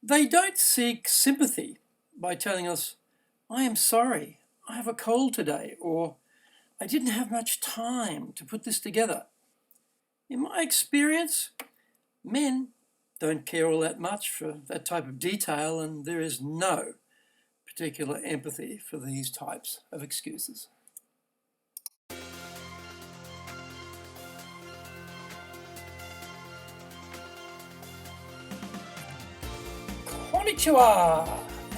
They don't seek sympathy by telling us, I am sorry, I have a cold today, or I didn't have much time to put this together. In my experience, men don't care all that much for that type of detail, and there is no particular empathy for these types of excuses. Konnichiwa,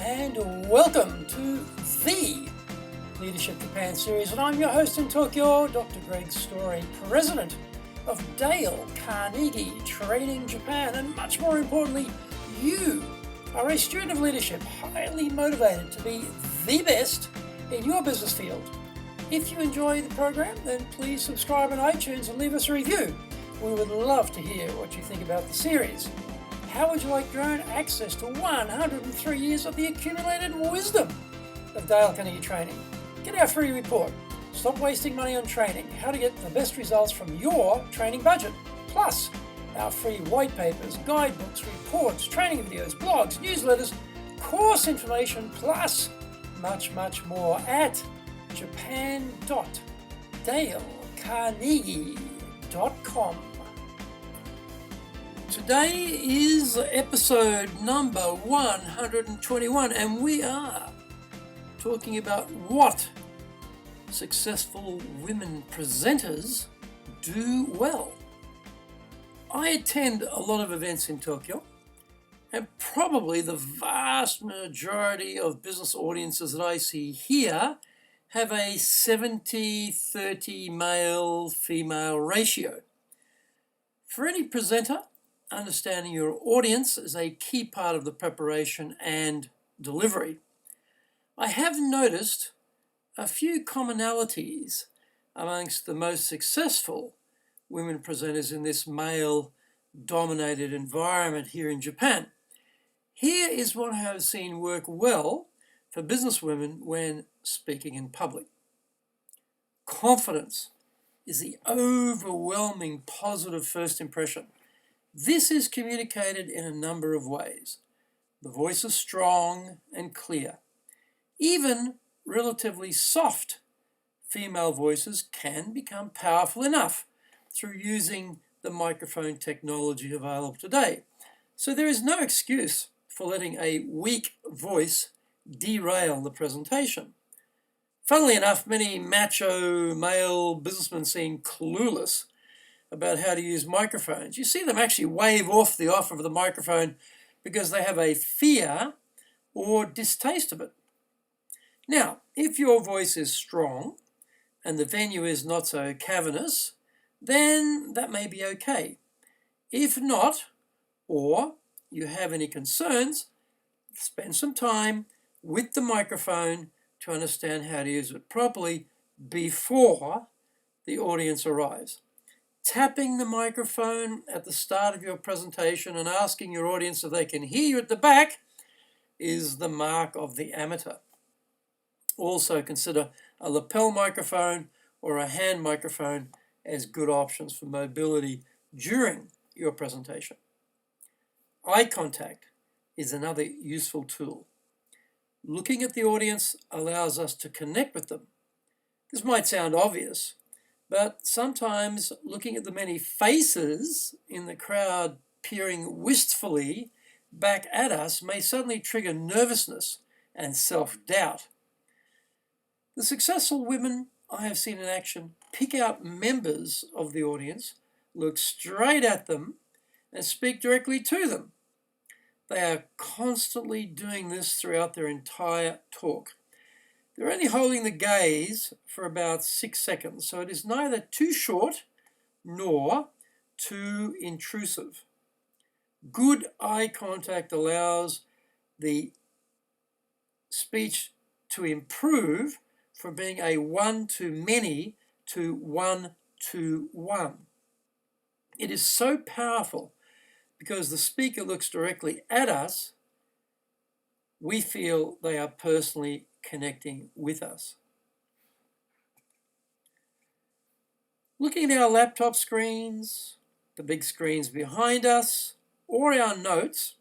and welcome to the Leadership Japan series, and I'm your host in Tokyo, Dr. Greg Story, president of Dale Carnegie Training Japan, and much more importantly, you are a student of leadership, highly motivated to be the best in your business field. If you enjoy the program, then please subscribe on iTunes and leave us a review. We would love to hear what you think about the series. How would you like your own access to 103 years of the accumulated wisdom of Dale Carnegie Training? Get our free report, Stop Wasting Money on Training, How to Get the Best Results from Your Training Budget. Plus, our free white papers, guidebooks, reports, training videos, blogs, newsletters, course information, plus much, much more at japan.dalecarnegie.com. Today is episode number 121, and we are talking about what successful women presenters do well. I attend a lot of events in Tokyo, and probably the vast majority of business audiences that I see here have a 70-30 male-female ratio. For any presenter, understanding your audience is a key part of the preparation and delivery. I have noticed a few commonalities amongst the most successful women presenters in this male-dominated environment here in Japan. Here is what I have seen work well for businesswomen when speaking in public. Confidence is the overwhelming positive first impression. This is communicated in a number of ways. The voice is strong and clear. Even relatively soft female voices can become powerful enough through using the microphone technology available today. So there is no excuse for letting a weak voice derail the presentation. Funnily enough, many macho male businessmen seem clueless about how to use microphones. You see them actually wave off the offer of the microphone because they have a fear or distaste of it. Now, if your voice is strong and the venue is not so cavernous, then that may be okay. If not, or you have any concerns, spend some time with the microphone to understand how to use it properly before the audience arrives. Tapping the microphone at the start of your presentation and asking your audience if they can hear you at the back is the mark of the amateur. Also consider a lapel microphone or a hand microphone as good options for mobility during your presentation. Eye contact is another useful tool. Looking at the audience allows us to connect with them. This might sound obvious, but sometimes looking at the many faces in the crowd peering wistfully back at us may suddenly trigger nervousness and self-doubt. The successful women I have seen in action pick out members of the audience, look straight at them, and speak directly to them. They are constantly doing this throughout their entire talk. They're only holding the gaze for about 6 seconds, so it is neither too short nor too intrusive. Good eye contact allows the speech to improve from being a one-to-many to one-to-one. It is so powerful because the speaker looks directly at us. We feel they are personally connecting with us. Looking at our laptop screens, the big screens behind us, or our notes,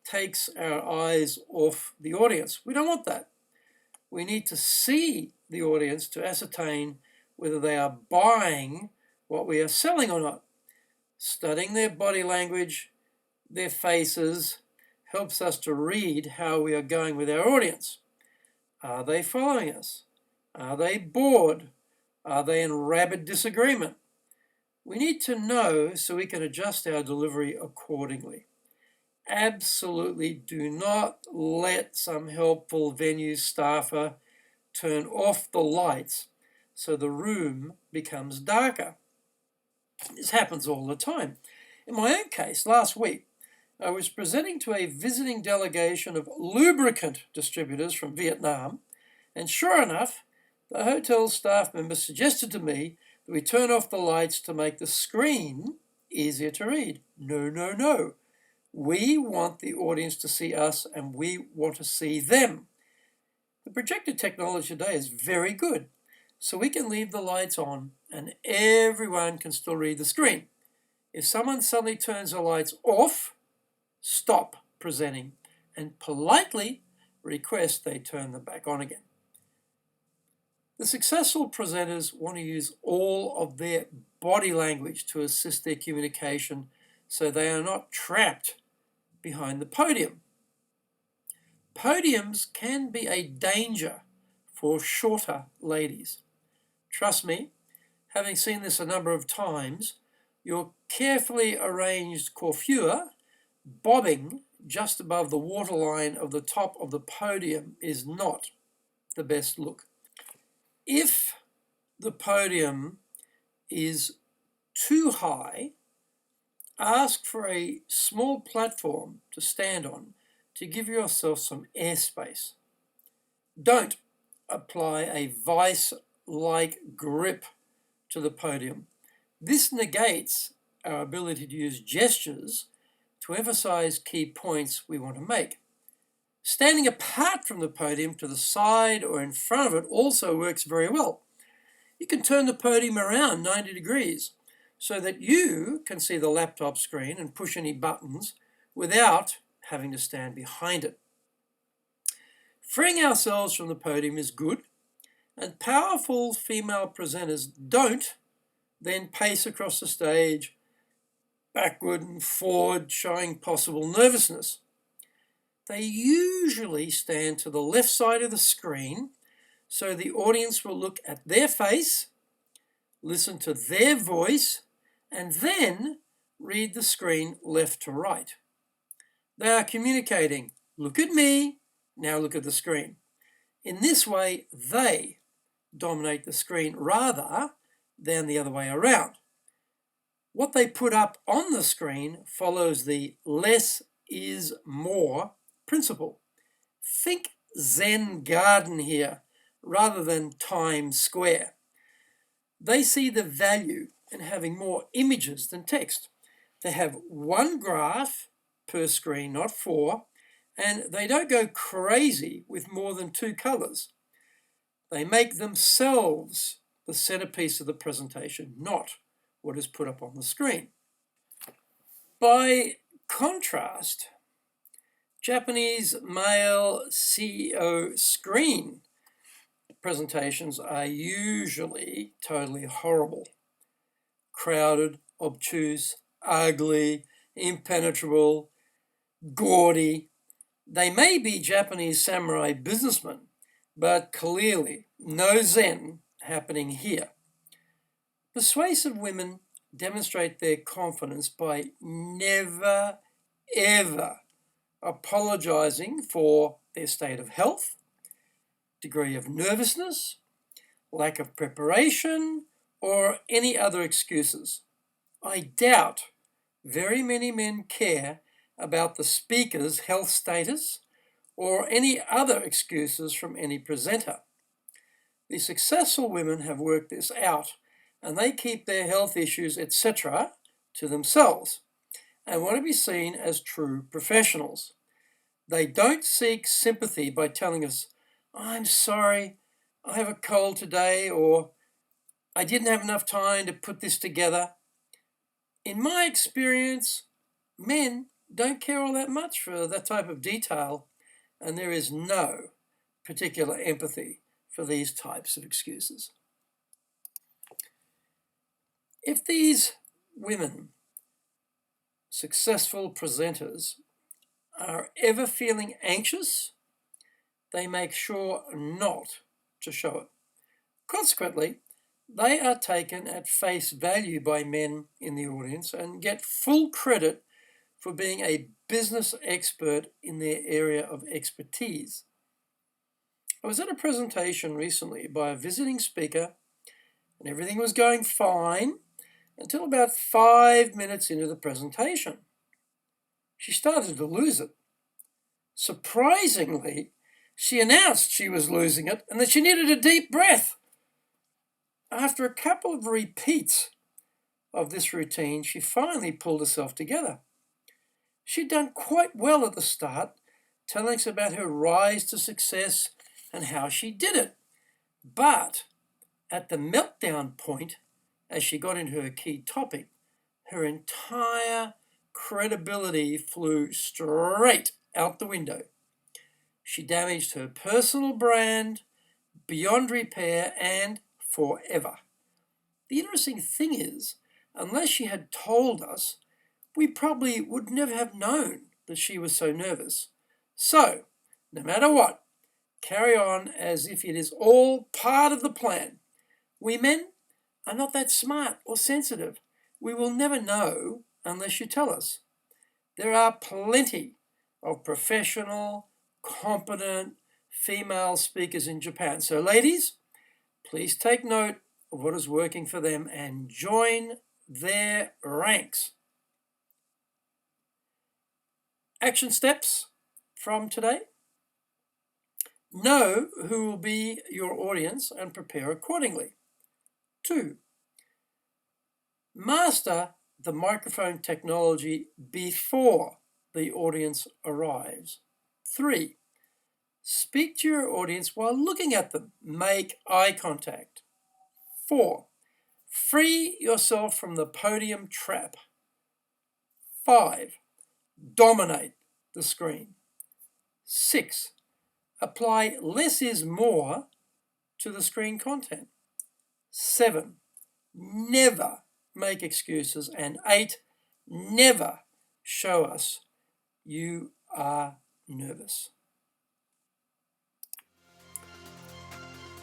takes our eyes off the audience. We don't want that. We need to see the audience to ascertain whether they are buying what we are selling or not. Studying their body language, their faces, helps us to read how we are going with our audience. Are they following us? Are they bored? Are they in rabid disagreement? We need to know so we can adjust our delivery accordingly. Absolutely do not let some helpful venue staffer turn off the lights so the room becomes darker. This happens all the time. In my own case, last week, I was presenting to a visiting delegation of lubricant distributors from Vietnam, and sure enough, the hotel staff member suggested to me that we turn off the lights to make the screen easier to read. No, no, no. We want the audience to see us, and we want to see them. The projector technology today is very good, so we can leave the lights on and everyone can still read the screen. If someone suddenly turns the lights off, stop presenting and politely request they turn them back on again. The successful presenters want to use all of their body language to assist their communication so they are not trapped behind the podium. Podiums can be a danger for shorter ladies. Trust me, having seen this a number of times, your carefully arranged coiffure bobbing just above the waterline of the top of the podium is not the best look. If the podium is too high, ask for a small platform to stand on to give yourself some airspace. Don't apply a vice-like grip to the podium. This negates our ability to use gestures to emphasize key points we want to make. Standing apart from the podium to the side or in front of it also works very well. You can turn the podium around 90 degrees so that you can see the laptop screen and push any buttons without having to stand behind it. Freeing ourselves from the podium is good, and powerful female presenters don't then pace across the stage, backward and forward, showing possible nervousness. They usually stand to the left side of the screen so the audience will look at their face, listen to their voice, and then read the screen left to right. They are communicating, look at me, now look at the screen. In this way, they dominate the screen rather than the other way around. What they put up on the screen follows the less is more principle. Think Zen garden here rather than Times Square. They see the value in having more images than text. They have one graph per screen, not four, and they don't go crazy with more than two colors. They make themselves the centerpiece of the presentation, not what is put up on the screen. By contrast, Japanese male CEO screen presentations are usually totally horrible. Crowded, obtuse, ugly, impenetrable, gaudy. They may be Japanese samurai businessmen, but clearly no Zen happening here. Persuasive women demonstrate their confidence by never, ever apologizing for their state of health, degree of nervousness, lack of preparation, or any other excuses. I doubt very many men care about the speaker's health status or any other excuses from any presenter. The successful women have worked this out, and they keep their health issues, etc., to themselves and want to be seen as true professionals. They don't seek sympathy by telling us, I'm sorry, I have a cold today, or I didn't have enough time to put this together. In my experience, men don't care all that much for that type of detail, and there is no particular empathy for these types of excuses. If these women, successful presenters, are ever feeling anxious, they make sure not to show it. Consequently, they are taken at face value by men in the audience and get full credit for being a business expert in their area of expertise. I was at a presentation recently by a visiting speaker, and everything was going fine until about 5 minutes into the presentation. She started to lose it. Surprisingly, she announced she was losing it and that she needed a deep breath. After a couple of repeats of this routine, she finally pulled herself together. She'd done quite well at the start, telling us about her rise to success and how she did it. But at the meltdown point, as she got into her key topic, her entire credibility flew straight out the window. She damaged her personal brand beyond repair and forever. The interesting thing is, unless she had told us, we probably would never have known that she was so nervous. So, no matter what, carry on as if it is all part of the plan. We men are not that smart or sensitive. We will never know unless you tell us. There are plenty of professional, competent female speakers in Japan. So ladies, please take note of what is working for them and join their ranks. Action steps from today. Know who will be your audience and prepare accordingly. 2. Master the microphone technology before the audience arrives. 3. Speak to your audience while looking at them. Make eye contact. 4. Free yourself from the podium trap. 5. Dominate the screen. 6. Apply less is more to the screen content. 7. Never make excuses. And 8. Never show us you are nervous.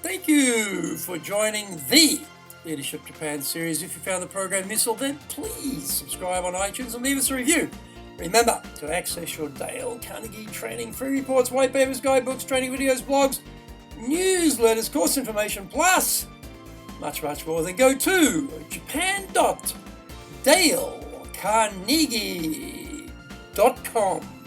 Thank you for joining the Leadership Japan series. If you found the program useful, then please subscribe on iTunes and leave us a review. Remember to access your Dale Carnegie training, free reports, white papers, guidebooks, training videos, blogs, newsletters, course information, plus much more. Then go to japan.dalecarnegie.com.